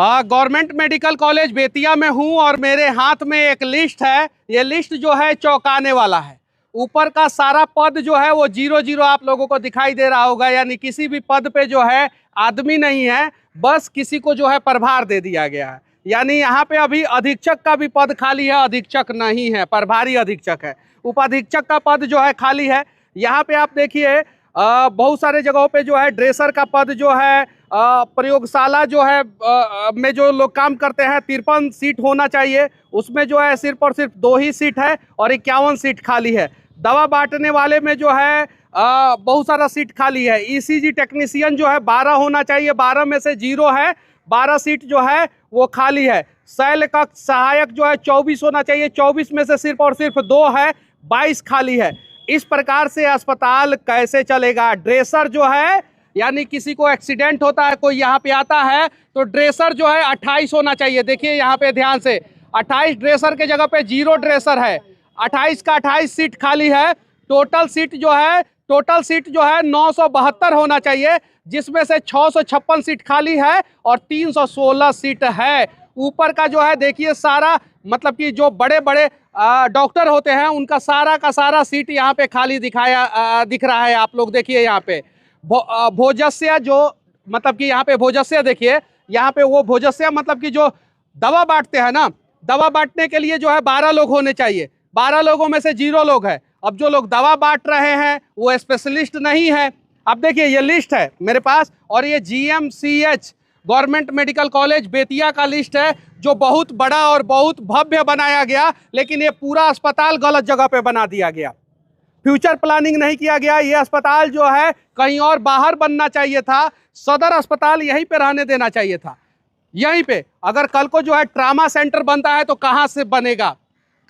Government medical college Bettiah में हूं और मेरे हाथ में एक लिस्ट है। ये लिस्ट जो है चौंकाने वाला है। ऊपर का सारा पद जो है वो 0-0 आप लोगों को दिखाई दे रहा होगा, यानी किसी भी पद पे जो है आदमी नहीं है, बस किसी को जो है प्रभार दे दिया गया है। यानी यहाँ पे अभी अधीक्षक का भी पद खाली है, अधीक्षक नहीं है, प्रभारी अधीक्षक है। उपाधीक्षक का पद जो है खाली है। यहाँ पे आप देखिए बहुत सारे जगहों पे जो है ड्रेसर का पद जो है, प्रयोगशाला जो है में जो लोग काम करते हैं 53 सीट होना चाहिए, उसमें जो है सिर्फ और सिर्फ 2 ही सीट है और 51 सीट खाली है। दवा बांटने वाले में जो है बहुत सारा सीट खाली है। ईसीजी टेक्नीशियन जो है 12 होना चाहिए, 12 में से 0 है, 12 सीट जो है वो खाली है। शैल कक्ष सहायक जो है 24 होना चाहिए, 24 में से सिर्फ और सिर्फ 2 है, 22 खाली है। इस प्रकार से अस्पताल कैसे चलेगा? ड्रेसर जो है, यानी किसी को एक्सीडेंट होता है, कोई यहाँ पे आता है तो ड्रेसर जो है 28 होना चाहिए। देखिए यहाँ पे ध्यान से, 28 ड्रेसर के जगह पे 0 ड्रेसर है। 28 का 28 सीट खाली है। टोटल सीट जो है 972 होना चाहिए, जिसमें से 656 सीट खाली है और 316 सीट है। ऊपर का जो है देखिए सारा, मतलब कि जो बड़े बड़े डॉक्टर होते हैं उनका सारा का सारा सीट यहाँ पे खाली दिख रहा है। आप लोग देखिए यहाँ पे भोजस्य, जो मतलब कि यहाँ पे भोजस्य देखिए, यहाँ पे वो भोजस्य मतलब कि जो दवा बांटते हैं ना, दवा बांटने के लिए जो है 12 लोग होने चाहिए। 12 लोगों में से 0 लोग है। अब जो लोग दवा बांट रहे हैं वो स्पेशलिस्ट नहीं है। अब देखिए ये लिस्ट है मेरे पास, और ये GMCH government medical college Bettiah का लिस्ट है, जो बहुत बड़ा और बहुत भव्य बनाया गया, लेकिन ये पूरा अस्पताल गलत जगह पे बना दिया गया। फ्यूचर प्लानिंग नहीं किया गया। ये अस्पताल जो है कहीं और बाहर बनना चाहिए था। सदर अस्पताल यहीं पे रहने देना चाहिए था, यहीं पे। अगर कल को जो है ट्रामा सेंटर बनता है तो कहाँ से बनेगा?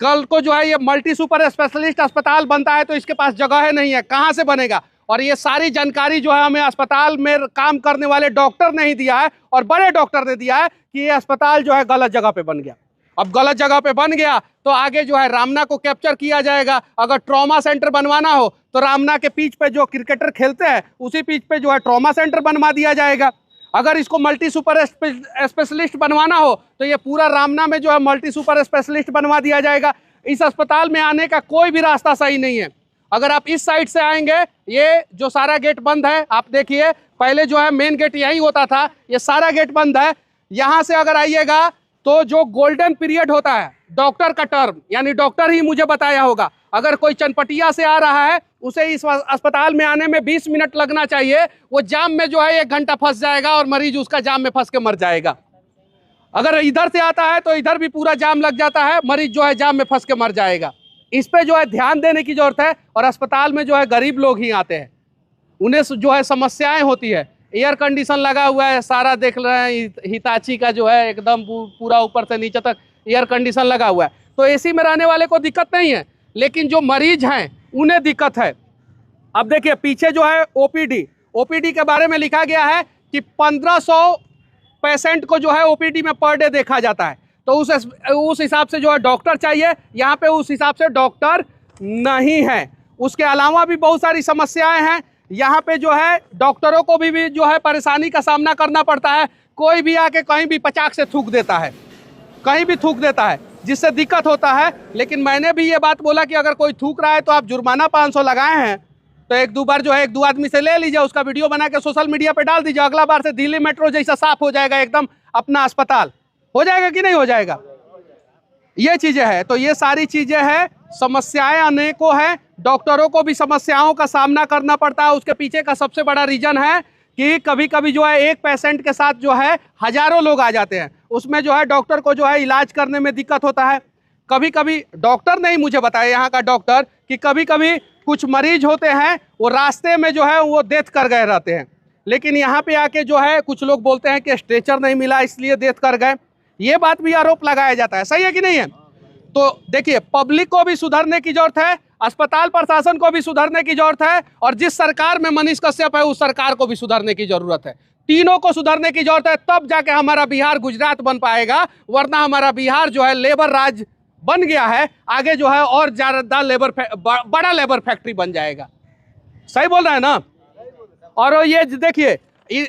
कल को जो है ये मल्टी सुपर स्पेशलिस्ट अस्पताल बनता है तो इसके पास जगह नहीं है, कहाँ से बनेगा? और ये सारी जानकारी जो है हमें अस्पताल में काम करने वाले डॉक्टर नहीं दिया है, और बड़े डॉक्टर ने दिया है कि ये अस्पताल जो है गलत जगह पे बन गया। अब गलत जगह पे बन गया तो आगे जो है रामना को कैप्चर किया जाएगा। अगर ट्रॉमा सेंटर बनवाना हो तो रामना के पिच पे जो क्रिकेटर खेलते हैं उसी पिच पे जो है ट्रॉमा सेंटर बनवा दिया जाएगा। अगर इसको मल्टी सुपर स्पेशलिस्ट बनवाना हो तो ये पूरा रामना में जो है मल्टी सुपर स्पेशलिस्ट बनवा दिया जाएगा। इस अस्पताल में आने का कोई भी रास्ता सही नहीं है। अगर आप इस साइड से आएंगे, ये जो सारा गेट बंद है, आप देखिए पहले जो है मेन गेट यही होता था, ये सारा गेट बंद है। यहाँ से अगर आइएगा तो जो गोल्डन पीरियड होता है डॉक्टर का टर्म, यानी डॉक्टर ही मुझे बताया होगा, अगर कोई चनपटिया से आ रहा है उसे इस अस्पताल में आने में 20 मिनट लगना चाहिए, वो जाम में जो है 1 घंटा फंस जाएगा और मरीज उसका जाम में फंस के मर जाएगा। अगर इधर से आता है तो इधर भी पूरा जाम लग जाता है, मरीज जो है जाम में फंस के मर जाएगा। इस पे जो है ध्यान देने की जरूरत है। और अस्पताल में जो है गरीब लोग ही आते हैं, उन्हें जो है समस्याएं होती है। एयर कंडीशन लगा हुआ है, सारा देख रहे हैं हिताची का जो है एकदम पूरा ऊपर से नीचे तक एयर कंडीशन लगा हुआ है, तो AC में रहने वाले को दिक्कत नहीं है, लेकिन जो मरीज हैं उन्हें दिक्कत है। अब देखिए पीछे जो है OPD के बारे में लिखा गया है कि 1500 पेशेंट को जो है OPD में पर डे देखा जाता है, तो उस हिसाब से जो है डॉक्टर चाहिए। यहाँ पे उस हिसाब से डॉक्टर नहीं है। उसके अलावा भी बहुत सारी समस्याएं हैं। यहाँ पे जो है डॉक्टरों को भी जो है परेशानी का सामना करना पड़ता है। कोई भी आके कहीं भी पचाक से थूक देता है, कहीं भी थूक देता है, जिससे दिक्कत होता है। लेकिन मैंने भी ये बात बोला कि अगर कोई थूक रहा है तो आप जुर्माना 500 लगाए हैं, तो 1-2 बार जो है 1-2 आदमी से ले लीजिए, उसका वीडियो बना के सोशल मीडिया पे डाल दीजिए। अगला बार से दिल्ली मेट्रो जैसा साफ हो जाएगा एकदम अपना अस्पताल। हो जाएगा कि नहीं हो जाएगा? ये चीजें हैं। तो ये सारी चीजें हैं, समस्याएं अनेकों हैं। डॉक्टरों को भी समस्याओं का सामना करना पड़ता है। उसके पीछे का सबसे बड़ा रीजन है कि कभी कभी जो है एक पेशेंट के साथ जो है हजारों लोग आ जाते हैं, उसमें जो है डॉक्टर को जो है इलाज करने में दिक्कत होता है। कभी कभी डॉक्टर नहीं मुझे बताया यहाँ का डॉक्टर कि कभी कभी कुछ मरीज होते हैं वो रास्ते में जो है वो डेथ कर गए रहते हैं, लेकिन यहाँ पे आके जो है कुछ लोग बोलते हैं कि स्ट्रेचर नहीं मिला इसलिए डेथ कर गए। ये बात भी आरोप लगाया जाता है, सही है कि नहीं है? तो देखिए पब्लिक को भी सुधरने की जरूरत है, अस्पताल प्रशासन को भी सुधरने की जरूरत है, और जिस सरकार में मनीष कश्यप है उस सरकार को भी सुधरने की जरूरत है। तीनों को सुधरने की जरूरत है, तब जाके हमारा बिहार गुजरात बन पाएगा। वरना हमारा बिहार जो है लेबर राज बन गया है, आगे जो है और ज्यादा बड़ा लेबर फैक्ट्री बन जाएगा। सही बोल रहा है ना? और ये देखिए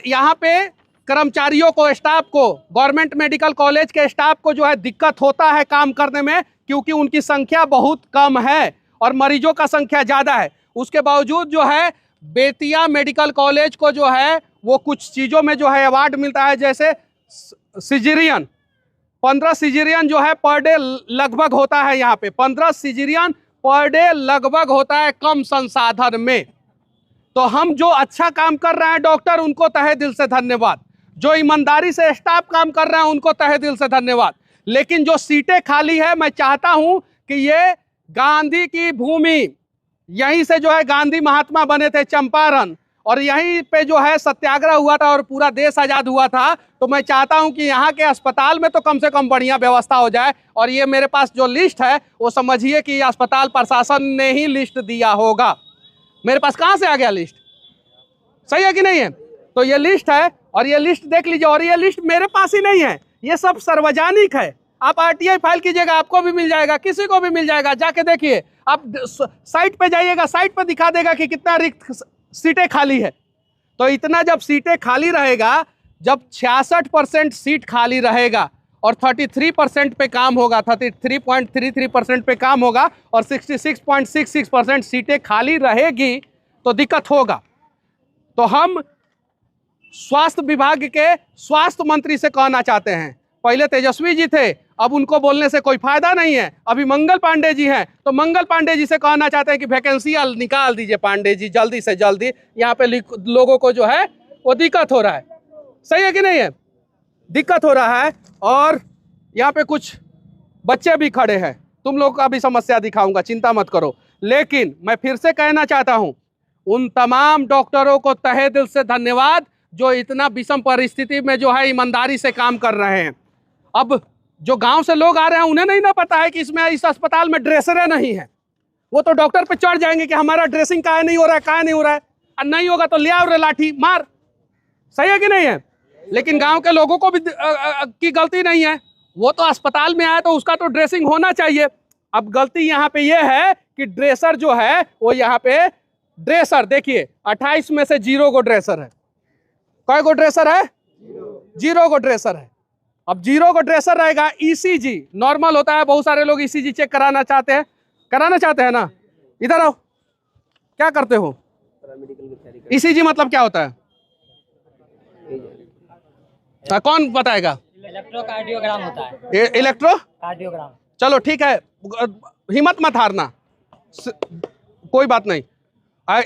यहाँ पे कर्मचारियों को, स्टाफ को, गवर्नमेंट मेडिकल कॉलेज के स्टाफ को जो है दिक्कत होता है काम करने में, क्योंकि उनकी संख्या बहुत कम है और मरीजों का संख्या ज़्यादा है। उसके बावजूद जो है बेतिया मेडिकल कॉलेज को जो है वो कुछ चीज़ों में जो है अवार्ड मिलता है, जैसे सिजेरियन 15 सिजेरियन जो है पर डे लगभग होता है। यहाँ पे 15 सिजेरियन पर डे लगभग होता है कम संसाधन में। तो हम जो अच्छा काम कर रहे हैं डॉक्टर, उनको तहे दिल से धन्यवाद। जो ईमानदारी से स्टाफ काम कर रहे हैं उनको तहे दिल से धन्यवाद। लेकिन जो सीटें खाली है, मैं चाहता हूं कि ये गांधी की भूमि, यहीं से जो है गांधी महात्मा बने थे चंपारण, और यहीं पे जो है सत्याग्रह हुआ था और पूरा देश आज़ाद हुआ था। तो मैं चाहता हूं कि यहाँ के अस्पताल में तो कम से कम बढ़िया व्यवस्था हो जाए। और ये मेरे पास जो लिस्ट है वो समझिए कि अस्पताल प्रशासन ने ही लिस्ट दिया होगा। मेरे पास कहाँ से आ गया लिस्ट? सही है कि नहीं है? तो ये लिस्ट है और ये लिस्ट देख लीजिए। और ये लिस्ट मेरे पास ही नहीं है, ये सब सार्वजनिक है। आप आरटीआई फाइल कीजिएगा, आपको भी मिल जाएगा, किसी को भी मिल जाएगा। जाके देखिए, आप साइट पे जाइएगा, साइट पे दिखा देगा कि कितना रिक्त सीटें खाली है। तो इतना जब सीटें खाली रहेगा, जब 66% सीट खाली रहेगा और 33% पे काम होगा, 33.33% पे काम होगा और 66.66% सीटें खाली रहेगी, तो दिक्कत होगा। तो हम स्वास्थ्य विभाग के स्वास्थ्य मंत्री से कहना चाहते हैं, पहले तेजस्वी जी थे, अब उनको बोलने से कोई फायदा नहीं है। अभी मंगल पांडे जी हैं, तो मंगल पांडे जी से कहना चाहते हैं कि वैकेंसी निकाल दीजिए पांडे जी, जल्दी से जल्दी। यहाँ पे लोगों को जो है वो दिक्कत हो रहा है। सही है कि नहीं है? दिक्कत हो रहा है। और यहाँ पे कुछ बच्चे भी खड़े हैं, तुम लोग का भी समस्या दिखाऊंगा, चिंता मत करो। लेकिन मैं फिर से कहना चाहता हूँ, उन तमाम डॉक्टरों को तहे दिल से धन्यवाद जो इतना विषम परिस्थिति में जो है ईमानदारी से काम कर रहे हैं। अब जो गांव से लोग आ रहे हैं उन्हें नहीं ना पता है कि इसमें, इस अस्पताल में ड्रेसरें नहीं है। वो तो डॉक्टर पे चढ़ जाएंगे कि हमारा ड्रेसिंग काहे नहीं हो रहा है, काहे नहीं हो रहा है। और नहीं होगा तो ले आओ रे लाठी मार। सही है कि नहीं है? लेकिन गांव के लोगों को भी की गलती नहीं है। वो तो अस्पताल में आया तो उसका तो ड्रेसिंग होना चाहिए। अब गलती यहाँ पे ये है कि ड्रेसर जो है वो यहाँ पे ड्रेसर देखिए 28 में से 0 को ड्रेसर है। कई को ड्रेसर है? 0 को ड्रेसर है। अब 0 को ड्रेसर रहेगा। ईसीजी नॉर्मल होता है, बहुत सारे लोग ईसीजी चेक कराना चाहते हैं ना। इधर आओ, क्या करते हो? ईसीजी मतलब क्या होता है? कौन बताएगा? इलेक्ट्रोकार्डियोग्राम होता है। इलेक्ट्रोकार्डियोग्राम, चलो ठीक है, हिम्मत मत हारना, कोई बात नहीं।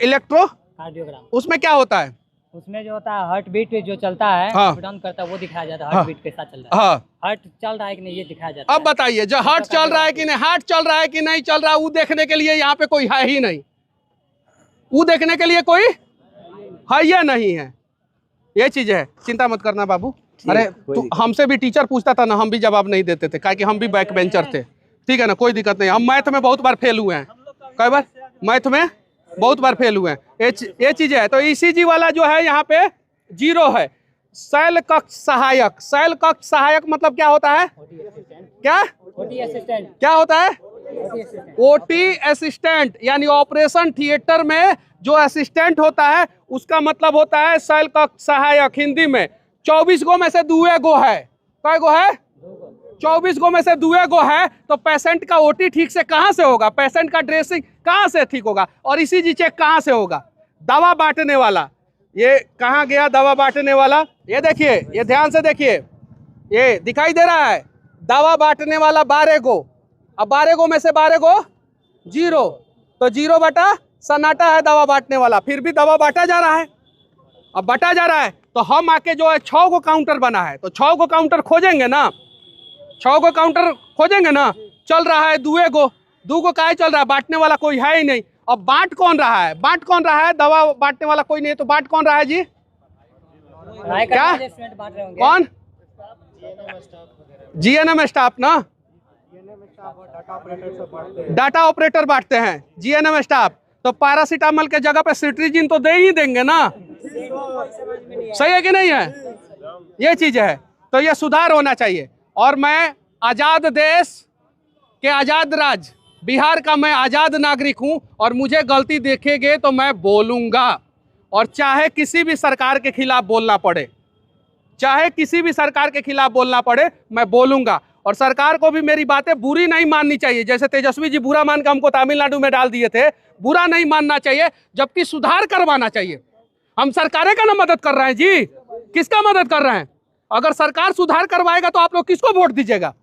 इलेक्ट्रोकार्डियोग्राम उसमें क्या होता है? उसमें जो होता है हार्ट बीट जो चलता है, हाँ, डाउन करता है, वो दिखाया जाता है। हार्ट बीट के साथ चल रहा है, हाँ, हार्ट चल रहा है कि नहीं ये दिखाया जाता है। अब बताइए, जो हार्ट चल रहा है कि नहीं, हार्ट चल रहा है कि नहीं चल रहा है, वो देखने के लिए यहाँ पे कोई है ही नहीं। वो देखने के लिए कोई है या नहीं है, ये चीज है। चिंता मत करना बाबू। अरे तू हमसे भी टीचर पूछता था ना, हम भी जवाब नहीं देते थे, कि हम भी बैक बेंचर थे। ठीक है ना, कोई दिक्कत नहीं। हम मैथ में बहुत बार फेल हुए हैं, कई बार मैथ में बहुत बार फेल हुए हैं। ये चीज है। तो ईसीजी वाला जो है यहाँ पे 0 है। शैल कक्ष सहायक, शैल कक्ष सहायक मतलब क्या होता है? क्या क्या होता है? ओटी असिस्टेंट, यानी ऑपरेशन थिएटर में जो असिस्टेंट होता है उसका मतलब होता है शैल कक्ष सहायक। हिंदी में 24 गो में से 2 गो है। कई गो है? 24 गो में से 2 गो है। तो पेशेंट का ओटी ठीक से कहाँ से होगा? पेशेंट का ड्रेसिंग कहाँ से ठीक होगा? और ईसीजी चेक कहाँ से होगा? दवा बांटने वाला, ये कहाँ गया दवा बांटने वाला? ये देखिए, ये ध्यान से देखिए, ये दिखाई दे रहा है दवा बांटने वाला 12 गो। अब 12 गो में से 12 गो 0, तो 0 बटा सन्नाटा है दवा बांटने वाला। फिर भी दवा बांटा जा रहा है। अब बांटा जा रहा है तो हम आके जो है 6 गो काउंटर बना है, तो 6 गो काउंटर खोजेंगे ना, 6 गो काउंटर खोजेंगे ना। चल रहा है 2 गो, 2 गो काहे चल रहा है? बांटने वाला कोई है ही नहीं। अब बांट कौन रहा है? बांट कौन रहा है? दवा बांटने वाला कोई नहीं है, तो बांट कौन रहा है जी? क्या? कौन? जीएनएम स्टाफ ना, डाटा ऑपरेटर बांटते हैं जीएनएम स्टाफ। तो पैरासीटामोल के जगह पे सिट्रीजिन तो दे ही देंगे ना। सही है कि नहीं है? ये चीज है। तो ये सुधार होना चाहिए। और मैं आजाद देश के आजाद राज्य बिहार का मैं आजाद नागरिक हूं, और मुझे गलती देखेंगे तो मैं बोलूंगा, और चाहे किसी भी सरकार के खिलाफ बोलना पड़े। चाहे किसी भी सरकार के खिलाफ बोलना पड़े मैं बोलूंगा, और सरकार को भी मेरी बातें बुरी नहीं माननी चाहिए। जैसे तेजस्वी जी बुरा मान के हमको तमिलनाडु में डाल दिए थे, बुरा नहीं मानना चाहिए, जबकि सुधार करवाना चाहिए। हम सरकारें का ना मदद कर रहे हैं जी, किसका मदद कर रहे हैं? अगर सरकार सुधार करवाएगा तो आप लोग किसको वोट दीजिएगा?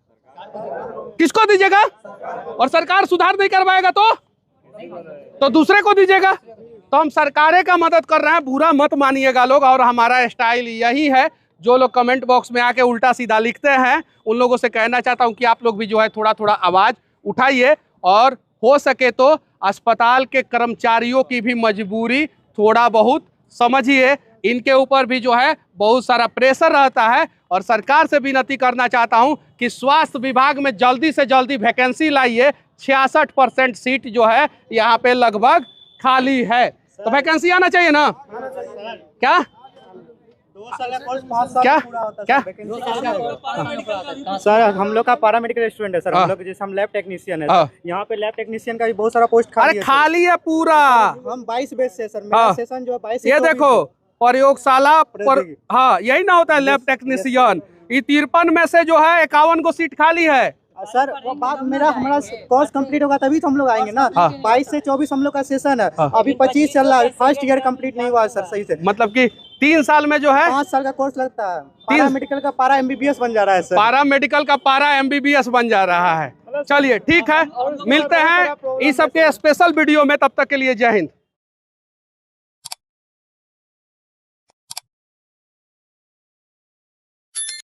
किसको दीजिएगा? और सरकार सुधार नहीं करवाएगा तो दूसरे को दीजिएगा। तो हम सरकारें का मदद कर रहे हैं, बुरा मत मानिएगा लोग। और हमारा स्टाइल यही है, जो लोग कमेंट बॉक्स में आके उल्टा सीधा लिखते हैं उन लोगों से कहना चाहता हूं कि आप लोग भी जो है थोड़ा थोड़ा आवाज उठाइए, और हो सके तो अस्पताल के कर्मचारियों की भी मजबूरी थोड़ा बहुत समझिए। इनके ऊपर भी जो है बहुत सारा प्रेशर रहता है, और सरकार से विनती करना चाहता हूं कि स्वास्थ्य विभाग में जल्दी से जल्दी वैकेंसी लाइए। 66% सीट जो है यहाँ पे लगभग खाली है, तो वैकेंसी आना चाहिए ना? क्या क्या क्या सर, हम लोग का पैरामेडिकल स्टूडेंट है सर। हम लोग जैसे हम लैब टेक्नीशियन है, यहाँ पे लैब टेक्नीशियन का भी बहुत सारा पोस्ट खाली है। खाली है पूरा। हम 22 बेच से सर, मेरा सेशन जो 22 ये देखो प्रयोगशाला पर, हाँ यही ना होता है लैब टेक्नीशियन। ये 53 में से जो है 51 को सीट खाली है सर। वो बात हमारा कोर्स कंप्लीट होगा तभी तो हम लोग आएंगे ना। 22 से 24 हम लोग का सेशन है, अभी 25 चल रहा है, फर्स्ट ईयर कंप्लीट नहीं हुआ है सर सही से। मतलब कि 3 साल में जो है 5 साल का कोर्स लगता है। पैरा मेडिकल का पैरा MBBS बन जा रहा है सर। पैरा मेडिकल का पैरा MBBS बन जा रहा है। चलिए ठीक है, मिलते हैं इस सबके स्पेशल वीडियो में, तब तक के लिए जय हिंद।